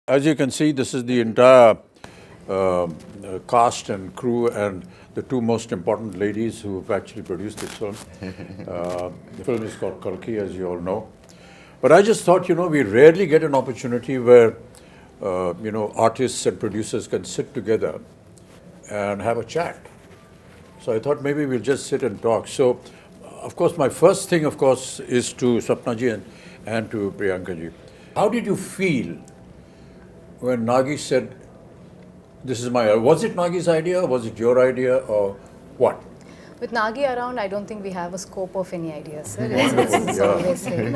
As you can see, this is the entire cast and crew and the two most important ladies who have actually produced this film. The film is called Kalki, as you all know. But I just thought, we rarely get an opportunity where, artists and producers can sit together and have a chat. So I thought maybe we'll just sit and talk. So, of course, my first thing, of course, is to Sapnaji and to Priyankaji. How did you feel when Nagi said, this is was it Nagi's idea, was it your idea, or what? With Nagi around, I don't think we have a scope of any ideas, sir. It's always him.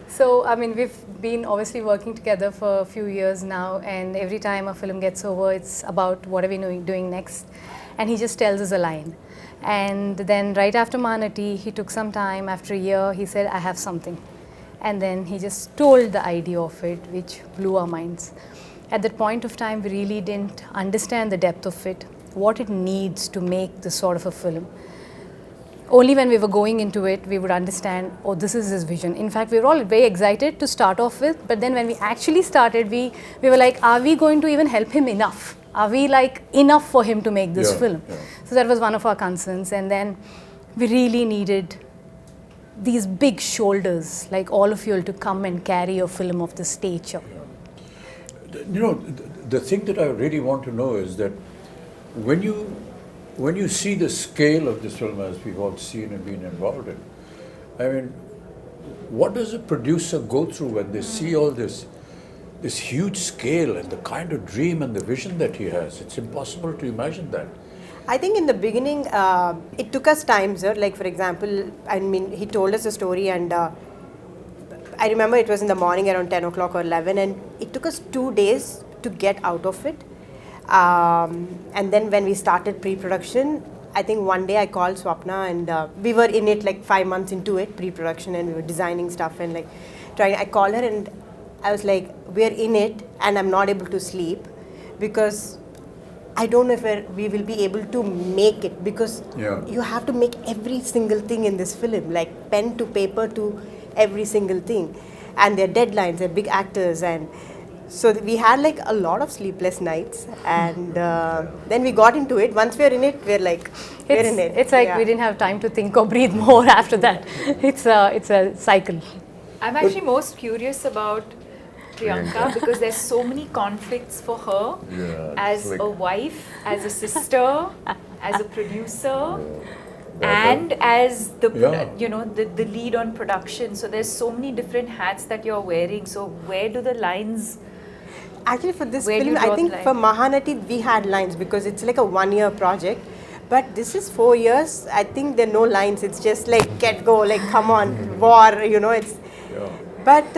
So, I mean, we've been obviously working together for a few years now, and every time a film gets over, it's about what are we doing next, and he just tells us a line. And then right after Manati, he took some time, after a year, he said, I have something. And then he just told the idea of it, which blew our minds. At that point of time, we really didn't understand the depth of it, what it needs to make this sort of a film. Only when we were going into it, we would understand, oh, this is his vision. In fact, we were all very excited to start off with, but then when we actually started, we were like, are we going to even help him enough? Are we like enough for him to make this film? Yeah. So that was one of our concerns. And then we really needed these big shoulders, like all of you, to come and carry a film of this stature. Yeah. The thing that I really want to know is that when you see the scale of this film, as we've all seen and been involved in, I mean, what does a producer go through when they see all this huge scale and the kind of dream and the vision that he has? It's impossible to imagine that. I think in the beginning, it took us time, sir. Like, for example, I mean, he told us a story, and I remember it was in the morning around 10 o'clock or 11, and it took us 2 days to get out of it. And then when we started pre-production, I think one day I called Swapna, and we were in it like 5 months into it, pre-production, and we were designing stuff and like trying. I called her and I was like, we're in it, and I'm not able to sleep because I don't know if we will be able to make it, because you have to make every single thing in this film, like pen to paper to every single thing. And their deadlines, they're big actors. And so we had like a lot of sleepless nights. And then we got into it. Once we're in it, we're like, we're in it. It's like we didn't have time to think or breathe more after that. It's a cycle. I'm actually most curious about Priyanka because there's so many conflicts for her as a wife, as a sister, as a producer, and as the the lead on production. So there's so many different hats that you're wearing. So where do the lines? Actually, for this film, I think for Mahanati we had lines because it's like a 1-year project. But this is 4 years. I think there are no lines. It's just like get go, like come on, war. It's. But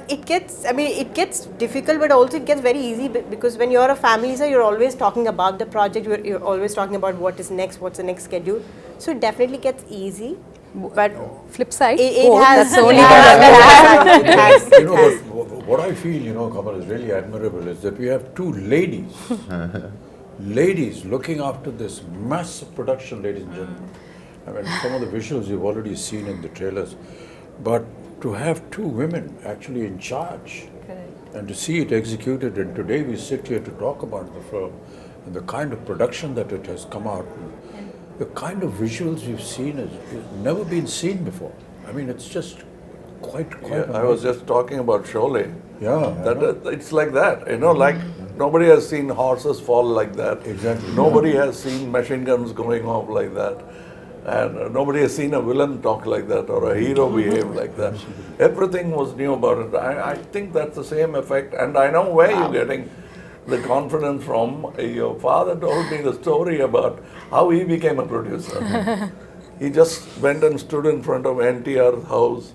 it gets difficult, but also it gets very easy because when you're a family, sir, you're always talking about the project. You're always talking about what is next, what's the next schedule. So it definitely gets easy. But flip side, it has. What I feel, Kamal, is really admirable is that we have two ladies looking after this massive production, ladies and gentlemen. I mean, some of the visuals you've already seen in the trailers, but to have two women actually in charge. Correct. And to see it executed, and today we sit here to talk about the film and the kind of production that it has come out, the kind of visuals we've seen has never been seen before. I mean, it's just quite I was just talking about Sholay. Yeah. It's like that, like nobody has seen horses fall like that. Exactly. Nobody has seen machine guns going off like that. And nobody has seen a villain talk like that or a hero behave like that. Everything was new about it. I think that's the same effect. And I know where you're getting the confidence from. Your father told me the story about how he became a producer. He just went and stood in front of NTR's house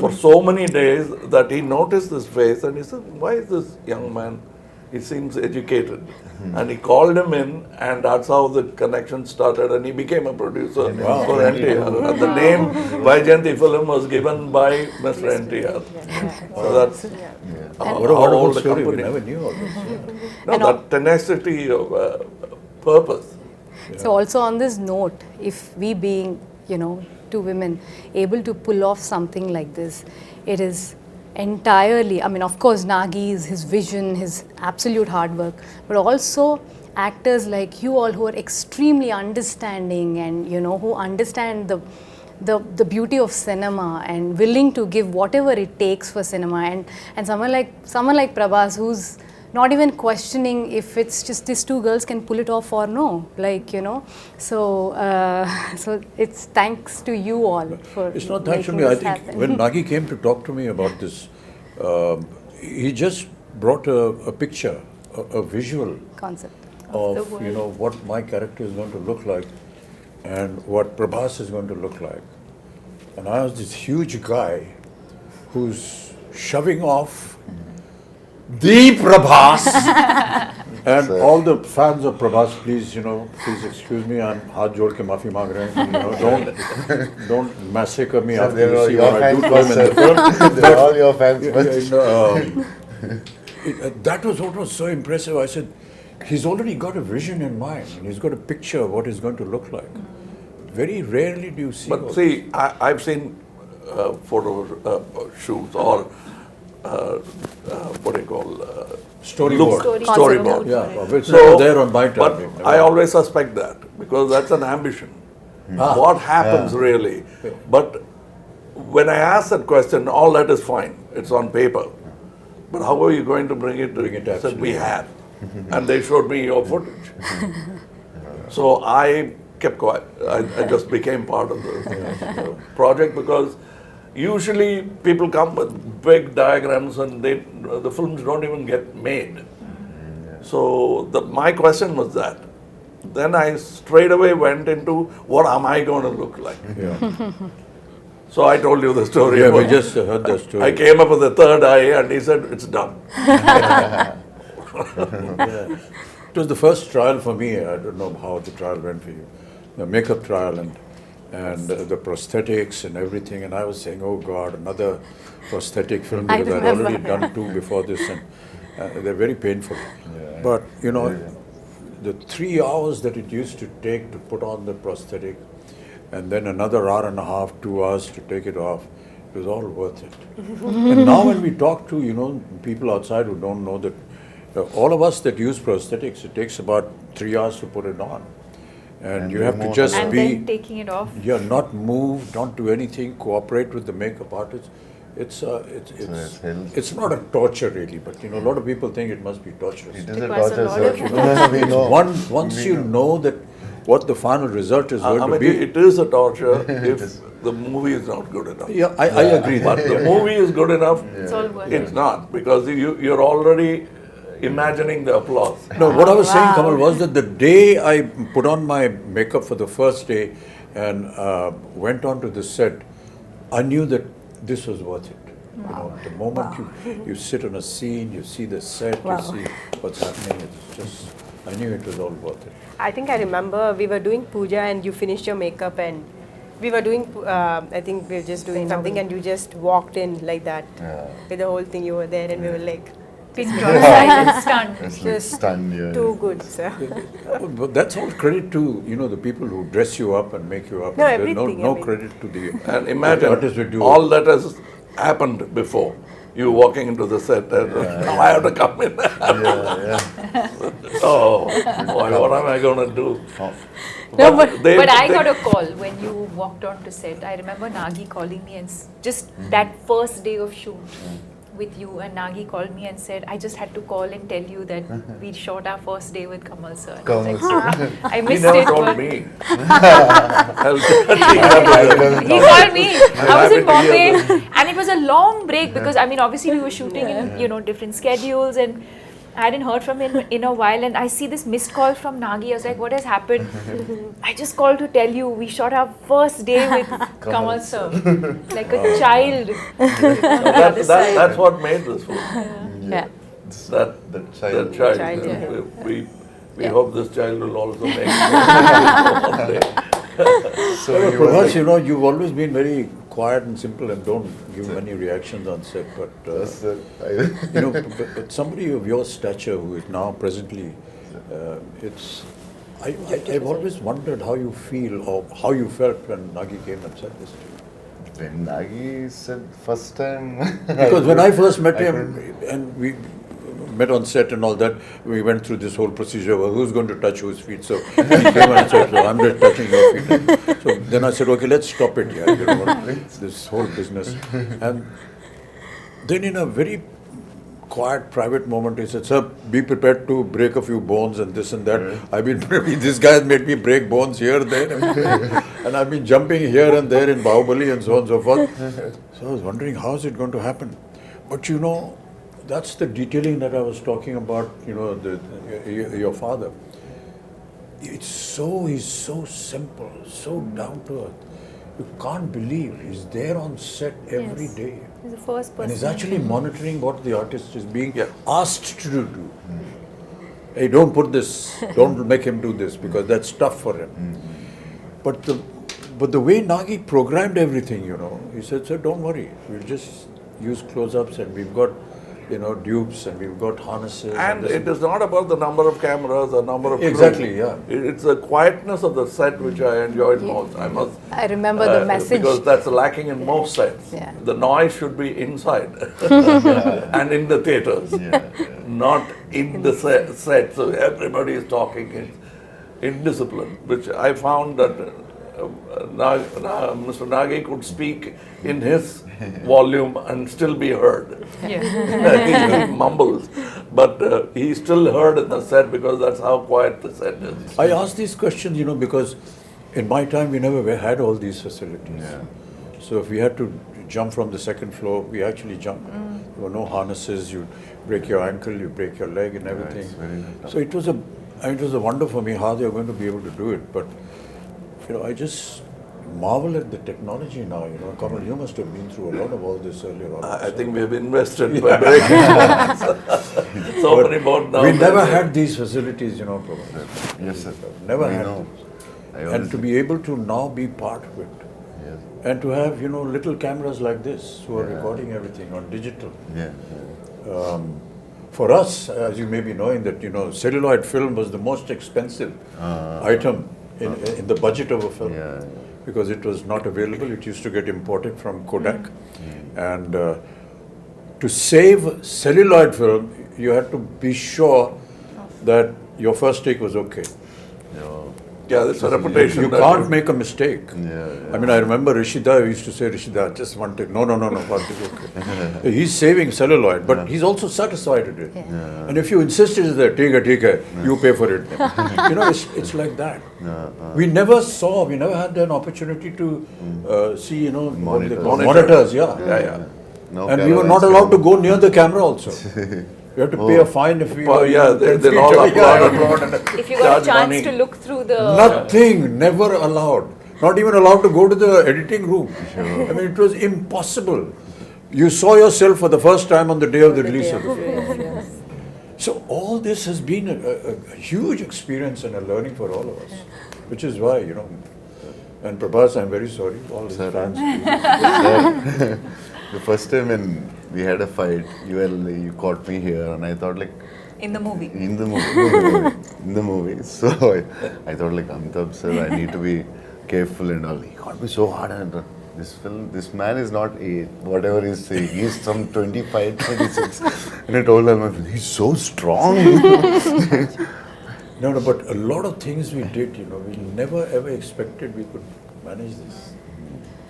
for so many days that he noticed this face and he said, why is this young man? He seems educated. And he called him in, and that's how the connection started, and he became a producer for NTR. And the name Vaijayanti film was given by Mr. NTR. So that's what a whole story. We never knew all this. No, that tenacity of purpose. So also on this note, if we being, two women able to pull off something like this, it is entirely, I mean, of course, Nagi's, his vision, his absolute hard work, but also actors like you all who are extremely understanding and, you know, who understand the beauty of cinema and willing to give whatever it takes for cinema, and someone like Prabhas, who's not even questioning if it's just these two girls can pull it off or no, like, you know. So so it's thanks to you all for It's not thanks to making me. I this think happen. when Nagi came to talk to me about this, he just brought a picture, a visual Concept. of, you know, what my character is going to look like and what Prabhas is going to look like. And I was this huge guy who's shoving off the Prabhas. And all the fans of Prabhas, please, you know, please excuse me, I'm haath jod ke maafi maang rahe hain, you know, don't massacre me after you see what I do to him in the film. They're all your fans. That was what was so impressive. I said, he's already got a vision in mind, and he's got a picture of what he's going to look like. Very rarely do you see. But see, I've seen photo shoots or what do you call Storyboard. storyboard. Yeah, which So, are there on my but time. I always suspect that because that's an ambition. What happens really? But when I ask that question, all that is fine. It's on paper. But how are you going to bring it? Bring it I said we absolutely. had, and they showed me your footage. So I kept quiet. I just became part of the project because usually people come with big diagrams and the films don't even get made. So my question was that. Then I straight away went into what am I going to look like? Yeah, So I told you the story. yeah, we about- just heard the story. I came up with the third eye and he said, it's done. It was the first trial for me. I don't know how the trial went for you. The makeup trial and the prosthetics and everything. And I was saying, oh God, another prosthetic film I because I'd remember. already done two before this, and they're very painful. But you know, the 3 hours that it used to take to put on the prosthetic, and then another hour and a half, 2 hours to take it off, it was all worth it. And now when we talk to, you know, people outside who don't know that, all of us that use prosthetics, it takes about 3 hours to put it on. And you have to just And be, then taking it off. yeah, not move, don't do anything, cooperate with the makeup artist. It's it's not a torture really, but you know, a lot of people think it must be torturous. It is a Requires a torture, lot sir. of We know. Once you know that what the final result is going I to mean, be. it is a torture if the movie is not good enough. Yeah, I agree. But That. the movie is good enough, It's all worth it's it. not because you're already imagining the applause. No, what I was saying, Wow. Kamal, was that the day I put on my makeup for the first day and went on to the set, I knew that this was worth it. You know, the moment you sit on a scene, you see the set, Wow. you see what's happening, it's just, I knew it was all worth it. I think I remember we were doing puja and you finished your makeup and we were doing, I think we were just doing something and you just walked in like that with the whole thing. You were there and we were like, Pin drop, silent stunned. just Stunned, yeah. too good, sir. But that's all credit to, you know, the people who dress you up and make you up. No, There's everything, no I mean. credit to the And the imagine artists who do all that has happened before. You walking into the set and now I have to come in. Oh, boy, what am I going to do? No, but But I got a call when you walked on to set. I remember Nagi calling me and just that first day of shoot with you, and Nagi called me and said, I just had to call and tell you that we shot our first day with Kamal sir. And I was Kamal like, sir. I He missed never it. told but me. He called me. I was in happy to hear Bombay, and it was a long break because I mean, obviously we were shooting in different schedules, and I hadn't heard from him in a while. And I see this missed call from Nagi. I was like, what has happened? I just called to tell you we shot our first day with Kamal sir, like a child. That's what made this film. yeah. That child. child. yeah. We hope this child will also make it one day. So you were Prabhas, like, you know, you've always been very quiet and simple and don't give many reactions on set, but yes, sir. you know, but somebody of your stature who is now presently, I've always wondered how you feel or how you felt when Nagi came and said this to you. when Nagi said first time. Because when I first met him, and we met on set and all that, we went through this whole procedure of who's going to touch whose feet. So he came and said, so I'm just touching your feet. So then I said, okay, let's stop it here. You know, this whole business. And then in a very quiet, private moment, he said, sir, be prepared to break a few bones and this and that. I've been, this guy has made me break bones here, there, and I've been jumping here and there in Bahubali and so on and so forth. So I was wondering, how is it going to happen? But you know, that's the detailing that I was talking about, you know, your father. He's so simple, so down to earth. You can't believe he's there on set every day. He's the first person. And he's actually monitoring what the artist is being asked to do. Hey, don't put this, don't make him do this because that's tough for him. But the way Nagi programmed everything, you know, he said, sir, don't worry, we'll just use close-ups and we've got, you know, dupes and we've got harnesses. And it is not about the number of cameras or number of Exactly, crew. yeah. It's the quietness of the set which I enjoyed most. I remember the message. Because that's lacking in most sets. Yeah. The noise should be inside and in the theaters, not in the set. So everybody is talking in discipline, which I found that Mr. Nagi could speak in his volume and still be heard. Yeah. He mumbles, but he still heard in the set because that's how quiet the set is. I ask these questions, you know, because in my time we never had all these facilities. So if we had to jump from the second floor, we actually jumped. There were no harnesses, you break your ankle, you break your leg and everything. So it was a wonder for me how they were going to be able to do it. But you know, I just marvel at the technology now. You know, Kamal, you must have been through a lot of all this earlier on. I think we have invested by breaking so many bones now. We never had these facilities, you know, Prabhas. Yes, sir. Never I had know. them. And to be able to now be part of it. And to have, you know, little cameras like this who are recording everything on digital. For us, as you may be knowing that, you know, celluloid film was the most expensive item in the budget of a film. Because it was not available. It used to get imported from Kodak. And to save celluloid film, you had to be sure that your first take was okay. Yeah, that's a reputation. You can't make a mistake. I mean, I remember Rishida used to say, Rishida, just one take. No, one take, okay. He's saving celluloid, but he's also satisfied with it. And if you insisted that, take it, you pay for it. You know, it's like that. We never had an opportunity to see, you know, monitors. No and we were not allowed to go near the camera also. We have to pay a fine if we they'll all applaud. If you got a chance to look through the... Nothing, never allowed. Not even allowed to go to the editing room. I mean, it was impossible. You saw yourself for the first time on the day of the release of the film. So all this has been a huge experience and a learning for all of us. Which is why, you know, and Prabhas, I'm very sorry, all his fans. The first time when we had a fight, you caught me here, and I thought like. In the movie. In the movie. So I thought like, Amitabh sir, I need to be careful and all. He caught me so hard, and this man is not 8, whatever he's saying. He's some 25, 26. And I told him, he's so strong. No, but a lot of things we did, you know, we never ever expected we could manage this.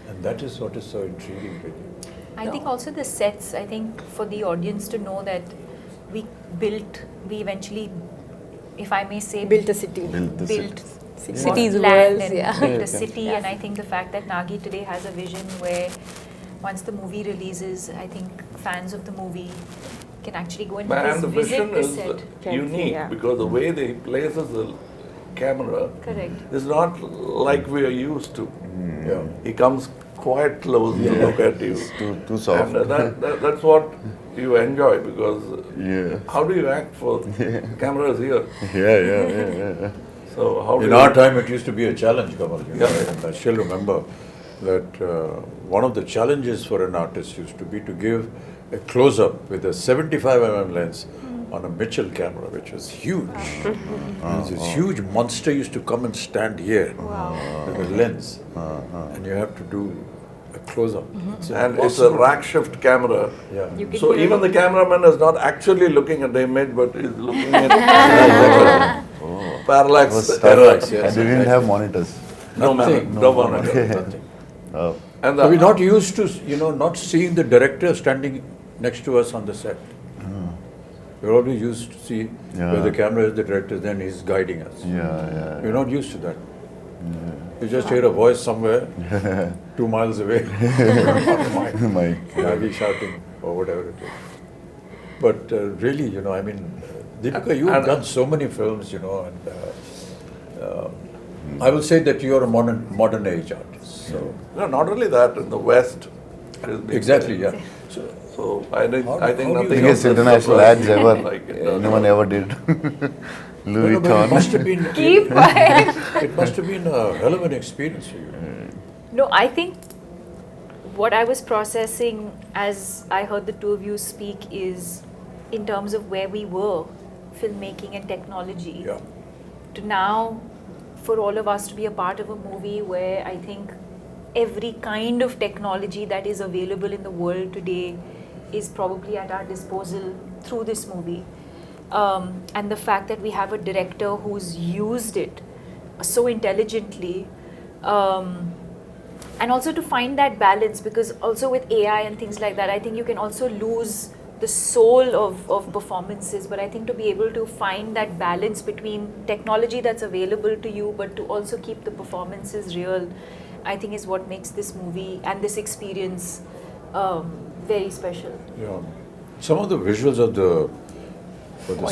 And that is what is so intriguing with you. I think also the sets, I think for the audience to know that we eventually, if I may say, Built a city. built Cities, land worlds, and built a city. And I think the fact that Nagi today has a vision where once the movie releases, I think fans of the movie can actually go and And the visit vision the is set. unique because the way they places the camera is not like we are used to. He comes quite close to look at you. Too soft. And that's what you enjoy because how do you act for cameras here? Yeah. So how do In our time, it used to be a challenge, Kamal. You know, and I still remember that one of the challenges for an artist used to be to give a close-up with a 75mm lens on a Mitchell camera, which was huge. This huge monster used to come and stand here with a lens. And you have to do a close up. And it's a rack shift camera. Yeah. You can So hear even it. the cameraman is not actually looking at the image, but is looking at parallax. Was tough. Parallax, yes, And they didn't have monitors. No Nothing, man, no monitor. Nothing. Oh. And So we're the, not used to, not seeing the director standing next to us on the set. We're always used to see where the camera is, the director, then he's guiding us. Yeah. We're not used to that. You just hear a voice somewhere, 2 miles away. My Maybe shouting or whatever it is. But really, Deepika, you've And- done so many films, and I will say that you're a modern age artist. So no, not only that, in the West. it is big exactly, time. yeah. So So I think How I think do you- nothing biggest else has international surprised ads me ever. like it does. Anyone ever did. Louis but it must Vuitton. have been Keep quiet. it must have been a hell of an experience for you. No, I think what I was processing as I heard the two of you speak is in terms of where we were, filmmaking and technology, Yeah. to now for all of us to be a part of a movie where I think every kind of technology that is available in the world today is probably at our disposal through this movie. And the fact that we have a director who's used it so intelligently, and also to find that balance, because also with AI and things like that, I think you can also lose the soul of performances, but I think to be able to find that balance between technology that's available to you but to also keep the performances real, I think is what makes this movie and this experience very special. Yeah. Some of the visuals of the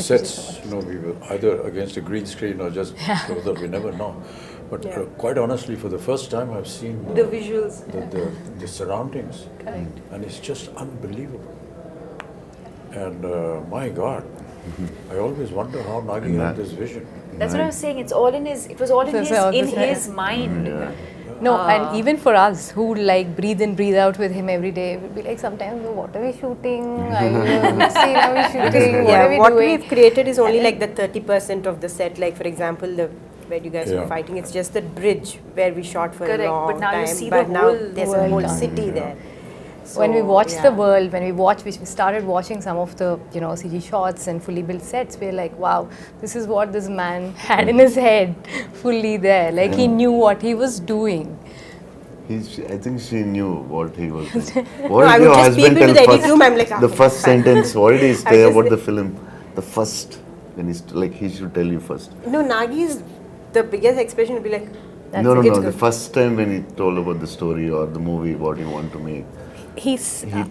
sets, we were either against a green screen or just close up, we never know. But quite honestly, for the first time, I've seen The visuals. the surroundings, Correct. and it's just unbelievable. And my God, I always wonder how Nagi had this vision. That's what I was saying. It was all in his mind. Yeah. No, and even for us who like breathe in, breathe out with him every day, we'll be like sometimes, what are we shooting? Which scene are we shooting? What are we what doing? we've created is only like the 30% of the set. Like for example, where you guys were Yeah. fighting, it's just the bridge where we shot for Correct, a long but now you time. see but the now whole there's a world whole done. city there. When we So, watched yeah. the world, we started watching some of the CG shots and fully built sets, we're like, wow, this is what this man had in his head, fully there. Like he knew what he was doing. I think she knew what he was doing. No, What I did would your just peep husband into tell the edit first? room, I'm like, The okay, first fine. sentence, what did he I say just about say- the film? The first, when he's like, he should tell you first. No, Nagi's the biggest expression would be like, No, it's the good. first time when he told about the story or the movie, what he want to make. He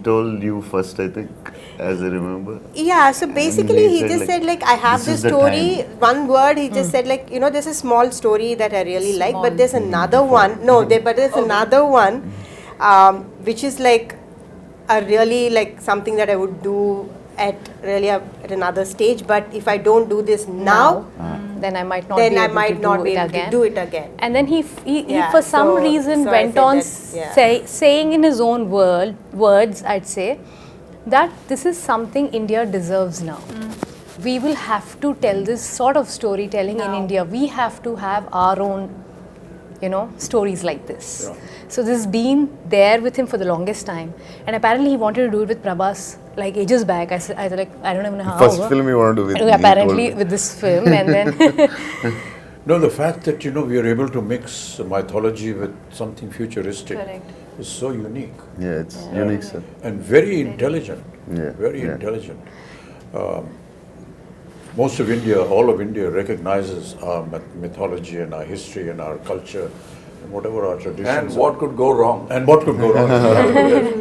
told you first, I think, as I remember. Yeah, so basically he just said like, I have this this is the story, time. one word, he just said like, there's a small story that I really like, Small. but there's another one, but there's another one, which is like a really like something that I would do at another stage, but if I don't do this now, Then I might not then be I able might to not do be it able again. to do it again. And then he Yeah, for some so- reason so I went said on that, yeah. saying in his own words, I'd say, that this is something India deserves now. We will have to tell this sort of storytelling in Now. India. We have to have our own, stories like this. Yeah. So this has been there with him for the longest time. And apparently he wanted to do it with Prabhas like ages back. I was like, I don't even know how. First film he wanted to do with me, he Apparently told me. with this film, and then No, the fact that we are able to mix mythology with something futuristic Correct. is so unique. Yeah, it's unique, sir. And very intelligent. Yeah, Very yeah. intelligent. Most of India, all of India recognizes our mythology and our history and our culture and whatever our traditions And are. what could go wrong? And what could go wrong. Yes.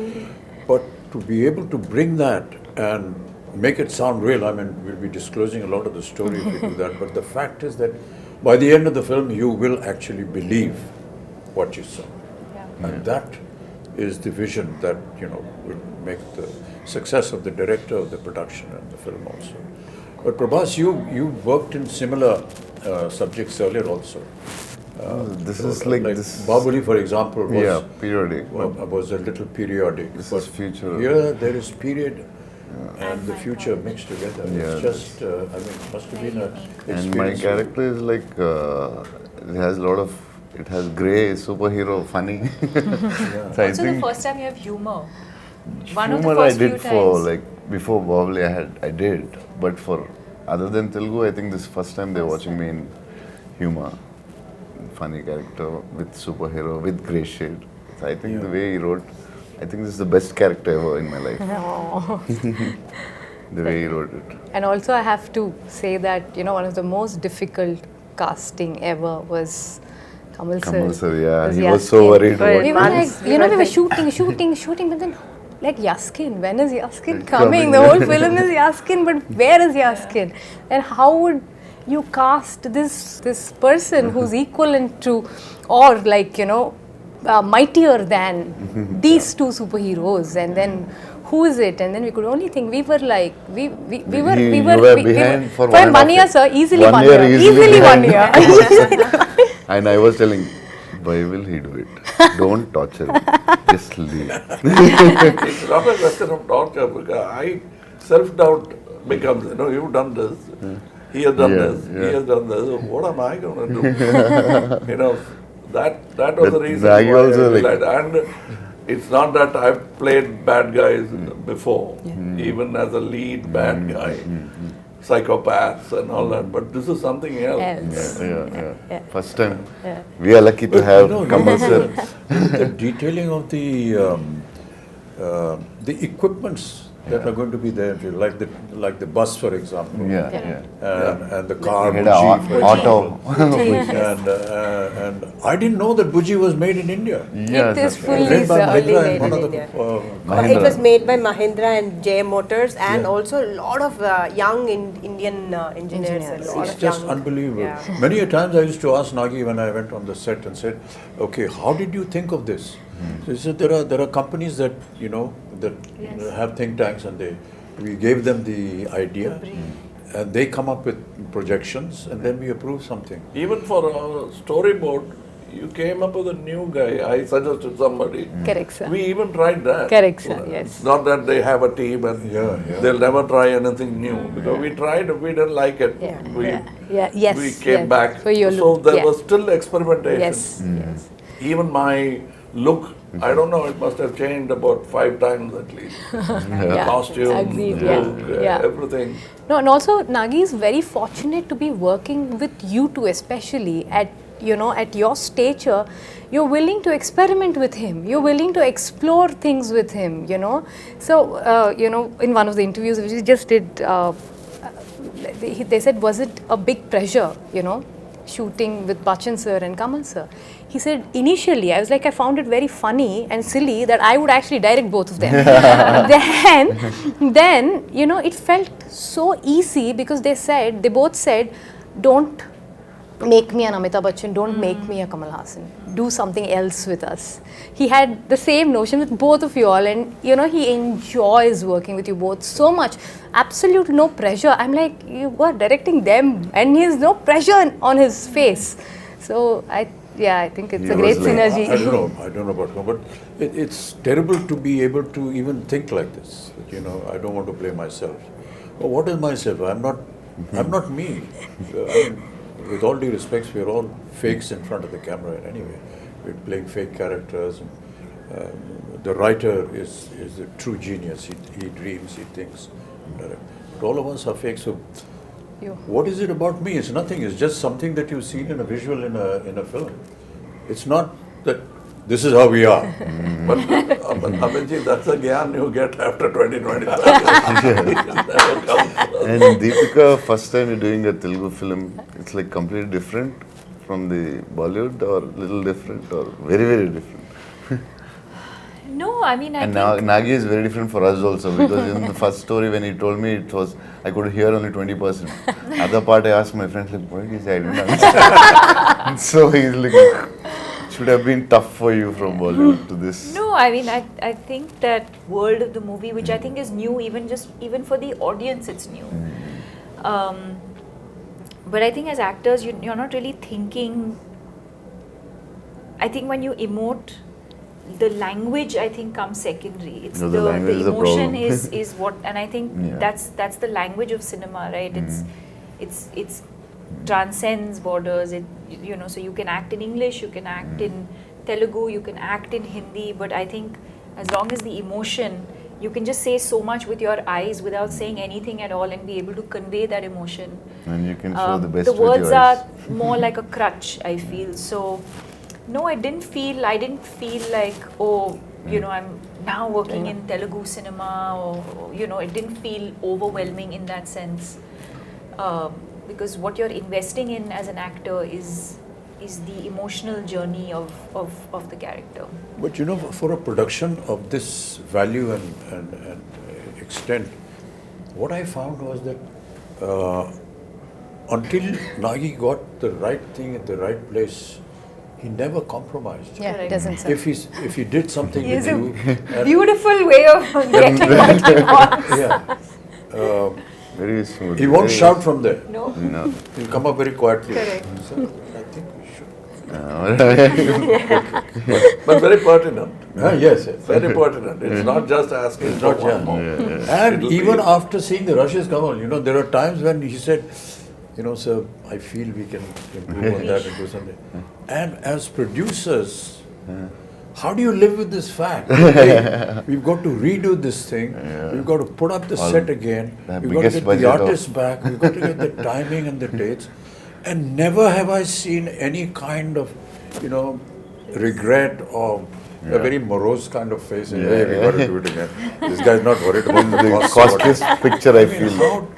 But to be able to bring that and make it sound real, we'll be disclosing a lot of the story if we do that, but the fact is that by the end of the film, you will actually believe what you saw. And that is the vision that, will make the success of the director, of the production and the film also. But Prabhas, you worked in similar subjects earlier also. This is like this. Bahubali, for example, was, Yeah, periodic. was a little periodic. This but is future. Here there is period and the future mixed together. Yeah, It's just, it must have been an experience. And my character is like, it has a lot of it has grey, superhero, funny. So I Also, the think first time you have humor. One of the humor I first few did for times. like before Bahubali I did, but for other than Telugu, I think this is first time they're watching me in humor, funny character with superhero with grey shade. So I think the way he wrote, I think this is the best character ever in my life. Oh. The way he wrote it. And also I have to say that, you know, one of the most difficult casting ever was Kamal sir. Kamal sir, yeah, Was he was so Yaskin. worried Right. We about were this. like, you know, we were shooting, but then like Yaskin, when is Yaskin It's coming? coming. The whole film is Yaskin, but where is Yaskin? And how would you cast this person who's equivalent to, or like, you know, mightier than these two superheroes, and then who is it? And then we could only think, we were like, we were behind for 1 year, sir, easily 1 year, year, easily easily 1 behind. year. And I was telling, why will he do it? Don't torture him. Just leave. It's not a question of torture because self-doubt becomes, you know, you've done this, he has done this, he has done this, what am I going to do? You know, that was the reason Nagi why also I like- realized. And it's not that I've played bad guys before, even as a lead bad guy, psychopaths and all that, but this is something else. Yeah. First time. We are lucky to have Kamal sir. The detailing of the equipments that are going to be there, like the bus, for example. And the car, He had Buji, a for auto. and I didn't know that Buji was made in India. Yeah, It is that's fully Made by only Mahindra made and one in of the Mahindra. It was made by Mahindra and J Motors, and Yeah. also a lot of young Indian engineers. And a lot It's of just young, unbelievable. Yeah. Many a times I used to ask Nagi when I went on the set and said, "Okay, how did you think of this?" So he said, "There are companies that have think tanks, and we gave them the idea, and they come up with projections, and then we approve something." Even for a storyboard, you came up with a new guy. I suggested somebody. Correct, sir. We even tried that. Correct, sir, yes. It's not that they have a team and they'll never try anything new. Because we tried, we didn't like it. Yes. We came back. For your So look. there was still experimentation. Yes. Even my look, I don't know, it must have changed about 5 times at least. Yeah. Costume, Agreed, look, yeah. everything. No, and also Nagi is very fortunate to be working with you two, especially at your stature. You're willing to experiment with him. You're willing to explore things with him. So in one of the interviews which we just did, they said, was it a big pressure? Shooting with Bachchan sir and Kamal sir. He said, initially, I was like, I found it very funny and silly that I would actually direct both of them. then, it felt so easy because they both said, don't make me an Amitabh Bachchan, don't make me a Kamal Haasan. Do something else with us. He had the same notion with both of you all, and he enjoys working with you both so much. Absolute no pressure. I'm like, you are directing them, and he has no pressure on his face. So I think it's a great synergy. I don't know about him, but it's terrible to be able to even think like this. I don't want to play myself. Well, what is myself? I'm not me. With all due respects, we're all fakes in front of the camera anyway. We're playing fake characters. And, the writer is a true genius. He dreams, he thinks. But all of us are fake. So, what is it about me? It's nothing. It's just something that you've seen in a visual in a film. It's not that this is how we are. But Abhijit, that's a gyan you get after 2025. And Deepika, first time you're doing a Telugu film, it's like completely different from the Bollywood, or little different, or very, very different. No, I mean, I And think... Nagi is very different for us also, because in the first story when he told me, I could hear only 20%. Other part I asked my friends, like, what is he? I didn't understand. So he's like, should have been tough for you from Bollywood to this. No, I mean, I think that world of the movie, which I think is new, even for the audience, it's new. But I think as actors, you're not really thinking. I think when you emote, the language, I think, comes secondary. It's No, the language is the the emotion problem. is what, and I think that's the language of cinema, right? It's transcends borders. So you can act in English, you can act in Telugu, you can act in Hindi, but I think as long as the emotion, you can just say so much with your eyes without saying anything at all and be able to convey that emotion. And you can show the best The with your words eyes. are more like a crutch, I feel. So, no, I didn't feel like, oh, I'm now working in Telugu cinema, or, it didn't feel overwhelming in that sense. Because what you're investing in as an actor is the emotional journey of the character. But for a production of this value and extent, what I found was that until Nagi got the right thing at the right place, he never compromised. Yeah, Correct. it doesn't say. If he did something He with has a you, and- beautiful way of getting what he wants. yeah, Very smooth. he won't very- shout from there. No? No. He'll come up very quietly. Correct. So I think we should. But very pertinent. Yes, yes. Very pertinent. It's not just asking for not one just- more. And It'll even be- after seeing the rushes, Kamal, there are times when he said, sir, I feel we can improve on that and do something. And as producers, how do you live with this fact? Hey, we've got to redo this thing. We've got to put up the set again. the We've got to biggest get budget the of- artists back. We've got to get the timing and the dates. And never have I seen any kind of, regret or a very morose kind of face. Saying, hey, we got to do it again. This guy's not worried about the The costs or whatever. costliest picture I feel.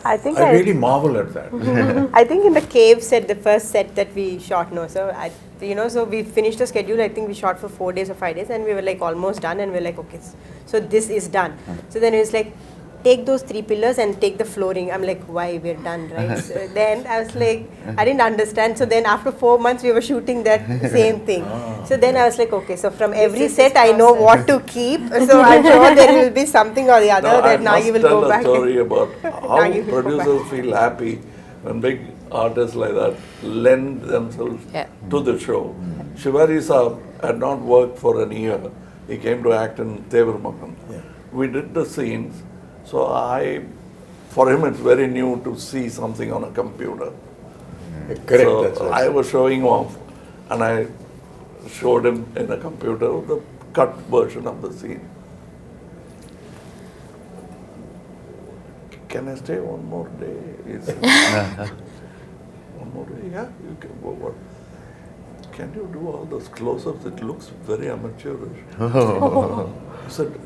I think I really marvel at that. I think in the cave set, the first set that we shot, so we finished the schedule. I think we shot for 4 days or 5 days, and we were like almost done. And we were like, okay, so this is done. So then it was like, take those 3 pillars and take the flooring. I'm like, why, we're done, right? So then I was like, I didn't understand. So then after 4 months, we were shooting that same thing. So then I was like, okay, so from every is set, his I know process. what to keep. So I'm sure there will be something or the other Now, I that Nagi must will tell go a back. story about how Nagi will go producers feel happy when big artists like that lend themselves Yeah. to the show. Shivari Saab had not worked for a year. He came to act in Tevarmakam. We did the scenes, so for him it's very new to see something on a computer. Correct, So that's right. I was showing off, and I showed him in a computer the cut version of the scene. Can I stay one more day? He said, one more day? Yeah, you can. What? Can you do all those close-ups? It looks very amateurish. I said,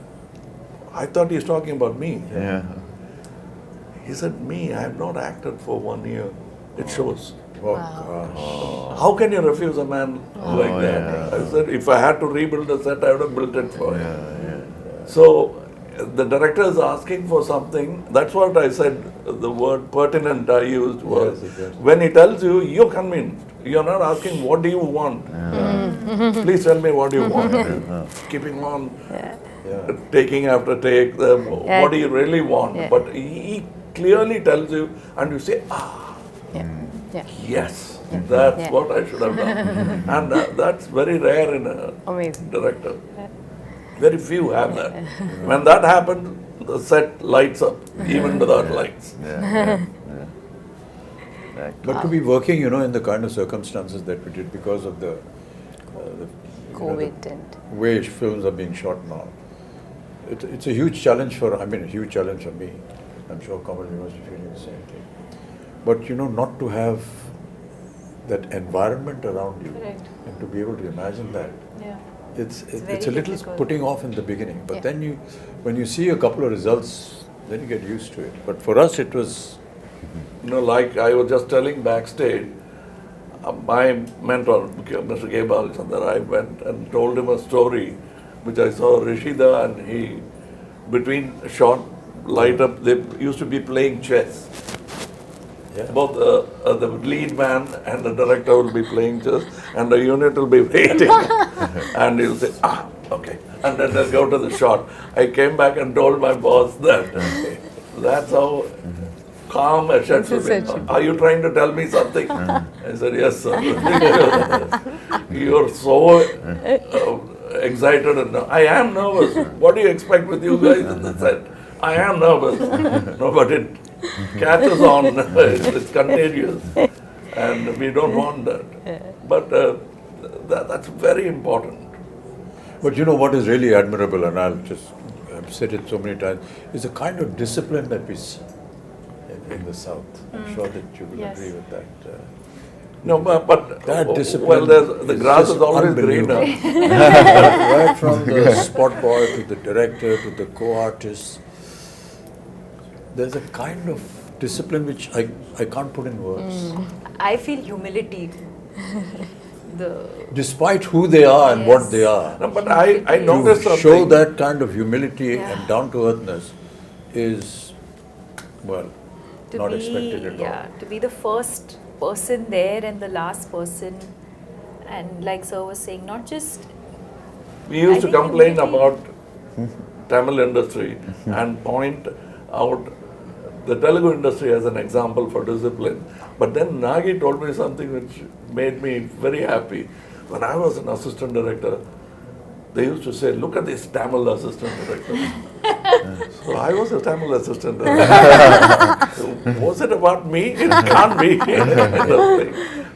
I thought he's talking about me. Yeah. He said, me, I have not acted for 1 year. It shows. Oh, gosh. How can you refuse a man like that? I said, if I had to rebuild the set, I would have built it for him. So the director is asking for something. That's what I said. The word pertinent I used was Yes, yes. when he tells you, you're convinced. You're not asking, what do you want? Please tell me what you want. Keeping on, taking after take, what do you really want? Yeah. But he clearly tells you, and you say, Yeah. yes, that's Yeah. what I should have done. And that's very rare in a Amazing. director. Very few have that. When that happens, the set lights up, even without lights. But to be working, in the kind of circumstances that we did because of the COVID and way films are being shot now, it's a huge challenge a huge challenge for me. I'm sure Kamal, you must be feeling the same thing. But not to have that environment around you Correct. and to be able to imagine that, Yeah. it's very a little difficult. putting off in the beginning. But Yeah. then when you see a couple of results, then you get used to it. But for us, it was Like I was just telling backstage, my mentor, Mr. K. Balachandar, I went and told him a story which I saw Rishida, and he, between shot, light up, they used to be playing chess. Both the lead man and the director will be playing chess, and the unit will be waiting. And he'll say, okay. And then they'll go to the shot. I came back and told my boss that that's how calm a shot should be. Are you trying to tell me something? I said, yes, sir. You're so excited. And I am nervous. What do you expect with you guys in the set? I am nervous. No, but catches on. It's contagious, and we don't want that. But that's very important. But you know what is really admirable, and I've said it so many times, is the kind of discipline that we see in the South. I'm sure that you will Yes. agree with that. No, but That discipline well, the is grass just is always unbelievable. greener. Right from the spot boy to the director to the co-artist, there's a kind of discipline which I can't put in words. I feel humility. Despite who they are and what they are, No, but I noticed to something. show that kind of humility and down-to-earthness is, well, not expected at all. To be the first person there and the last person, and like sir was saying, not just We used I to think complain humility- about Tamil industry and point out the Telugu industry as an example for discipline. But then Nagi told me something which made me very happy. When I was an assistant director, they used to say, look at this Tamil assistant director. So I was a Tamil assistant director. So was it about me? It can't be.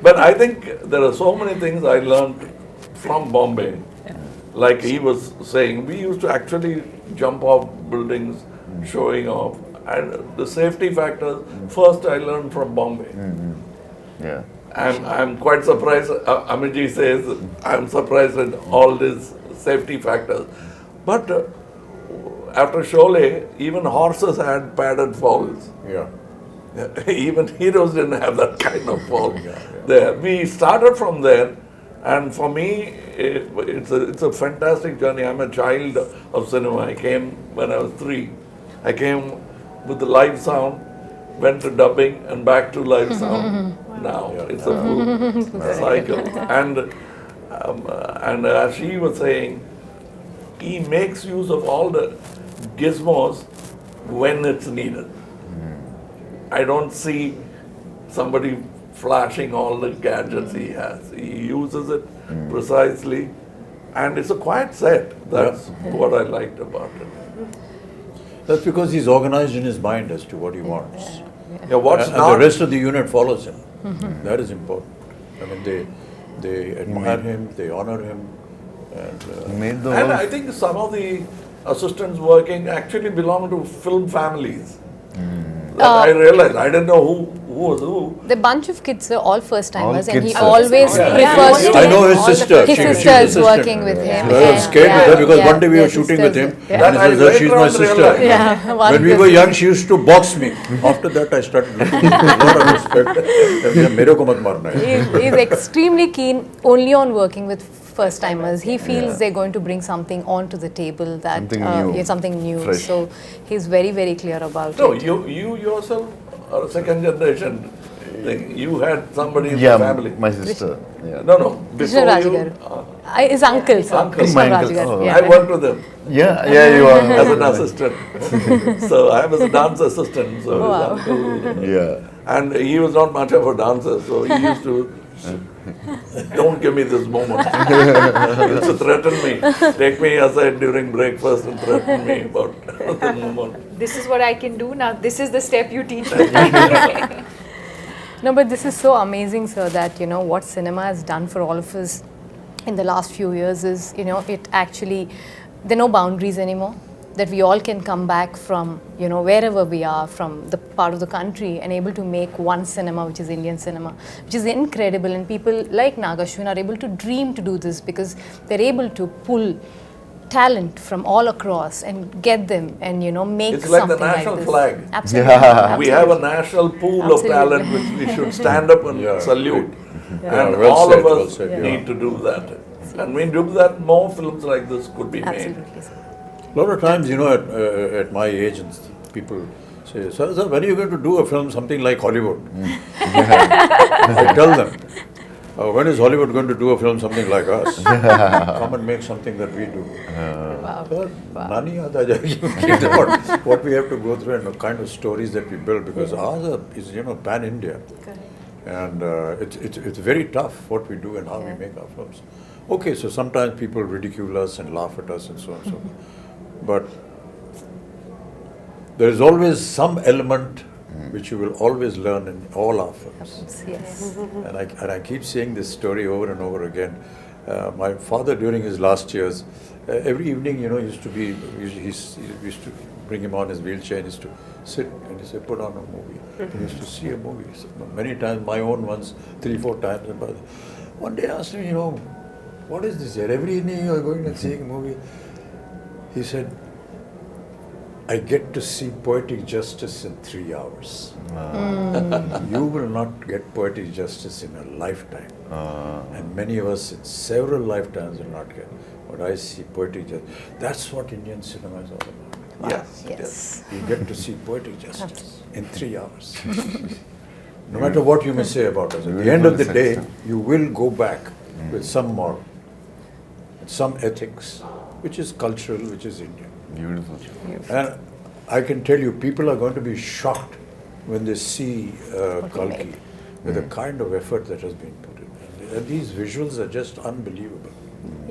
But I think there are so many things I learned from Bombay. Like he was saying, we used to actually jump off buildings, showing off. And the safety factors, first I learned from Bombay. Yeah. I'm quite surprised. Amiji says I'm surprised at all these safety factors. But after Sholay, even horses had padded falls. Yeah. Even heroes didn't have that kind of fall. There, we started from there, and for me, it's a fantastic journey. I'm a child of cinema. I came when I was 3. I came with the live sound, went to dubbing, and back to live sound. Now it's a full cycle. And as she was saying, he makes use of all the gizmos when it's needed. I don't see somebody flashing all the gadgets he has. He uses it precisely, and it's a quiet set. That's what I liked about it. That's because he's organized in his mind as to what he wants. Yeah, what's And not the rest of the unit follows him. That is important. I mean, they admire him, they honor him, and He made the And whole I think some of the assistants working actually belong to film families. That I realized. I didn't know who was who. The bunch of kids are all first timers, All and he kids, always Yeah. prefers Yeah. to I know his sister. his She's sister is assistant. working with him. I was scared with her because one day we were their shooting with him, sisters, and That he I says, she's later my on sister. realized. Yeah, one When we were person. young, she used to box me. After that, I started looking with a lot of respect. मेरे को मत मारना है. He's extremely keen only on working with first timers. He feels they're going to bring something onto the table that Something new, something new. fresh. So he's very, very clear about No, it. you yourself are a second generation thing. You had somebody in yeah, the family. my sister. Yeah. No, Krishna before you. Rajgaru. His uncle, sir. Uncle. Krishna My uncle. Rajgaru, Oh. yeah. I worked with him Yeah, you are. as an assistant. So I was a dance assistant. So his Wow. uncle. Yeah. And he was not much of a dancer, so he used to. Don't give me this moment. He used to threaten me. Take me aside during breakfast and threaten me about the moment. this is what I can do now. This is the step you teach me. No, but this is so amazing, sir, that, what cinema has done for all of us in the last few years is, it actually, there are no boundaries anymore. That we all can come back from, wherever we are, from the part of the country, and able to make one cinema, which is Indian cinema, which is incredible. And people like Nagashwin are able to dream to do this because they're able to pull talent from all across and get them and, make It's like something the national this. flag. Absolutely. Yeah. We have a national pool Absolutely. of talent which we should stand up and Yeah, salute. Yeah, And well all said, of well us said, yeah. need to do that. And when we do that, more films like this could be made. Absolutely, sir. A lot of times, at my age, and people say, sir, when are you going to do a film, something like Hollywood? I tell them, when is Hollywood going to do a film, something like us? Come and make something that we do. Wow. Sir, nani aata jayegi. What we have to go through and the kind of stories that we build, because ours is, pan-India. And it's very tough what we do and how we make our films. Okay, so sometimes people ridicule us and laugh at us and so on and so forth. But there is always some element which you will always learn in all our films. Yes. And I keep saying this story over and over again. My father, during his last years, every evening, he used to bring him on his wheelchair and used to sit and he said, put on a movie. He used to see a movie. So many times, my own ones, 3-4 times. But one day I asked him, what is this here? Every evening you are going and seeing a movie. He said, I get to see poetic justice in 3 hours. You will not get poetic justice in a lifetime. And many of us in several lifetimes will not get. But I see poetic justice. That's what Indian cinema is all about. Yes. You get to see poetic justice in 3 hours. No matter what you may say about us, at the end of the day, you will go back with some moral, with some ethics, which is cultural, which is Indian. Beautiful. And I can tell you, people are going to be shocked when they see Kalki with the kind of effort that has been put in. And these visuals are just unbelievable.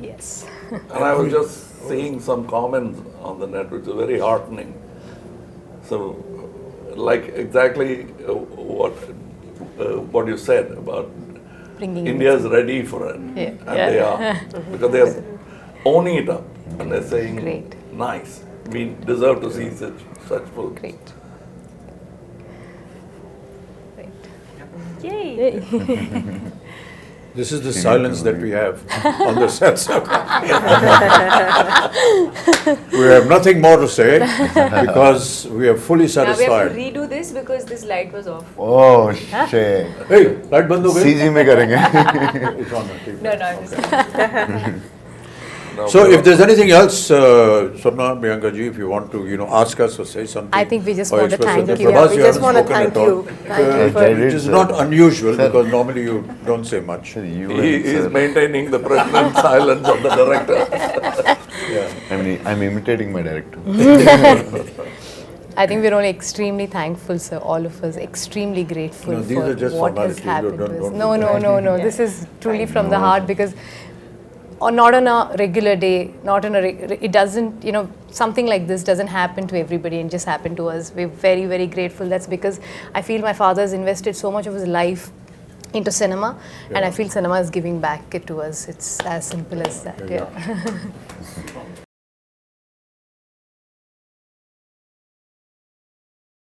Yes. And I was just seeing some comments on the net which are very heartening. So, like exactly what you said about Bringing India's ready for it. Yeah. And they are. Because they are owning it up. And they're saying, Great. nice. We deserve to see such films. Great. Yay! This is the silence that we have on the sets. We have nothing more to say because we are fully Now we have satisfied. to redo this because this light was off. Oh shit. Hey, light band ho gayi? CG में करेंगे. It's on the TV. No, I'm just No, So if there's anything else, Swarna, Priyanka ji, if you want to, ask us or say something. I think we just or want to express thank something. you. Prabhas, We you just haven't want to spoken thank at all. you. Thank you Which is not unusual because normally you don't say much. You He is maintaining the pregnant silence of the director. Yeah. I'm imitating my director. I think we're all extremely thankful, sir, all of us, extremely grateful No, these for are just what has formalities. happened Don't- to us. don't No, do no, that. no. This is truly from the heart because not on a regular day, not on it doesn't, something like this doesn't happen to everybody and just happen to us. We're very, very grateful. That's because I feel my father has invested so much of his life into cinema and I feel cinema is giving back it to us. It's as simple as that. Yeah.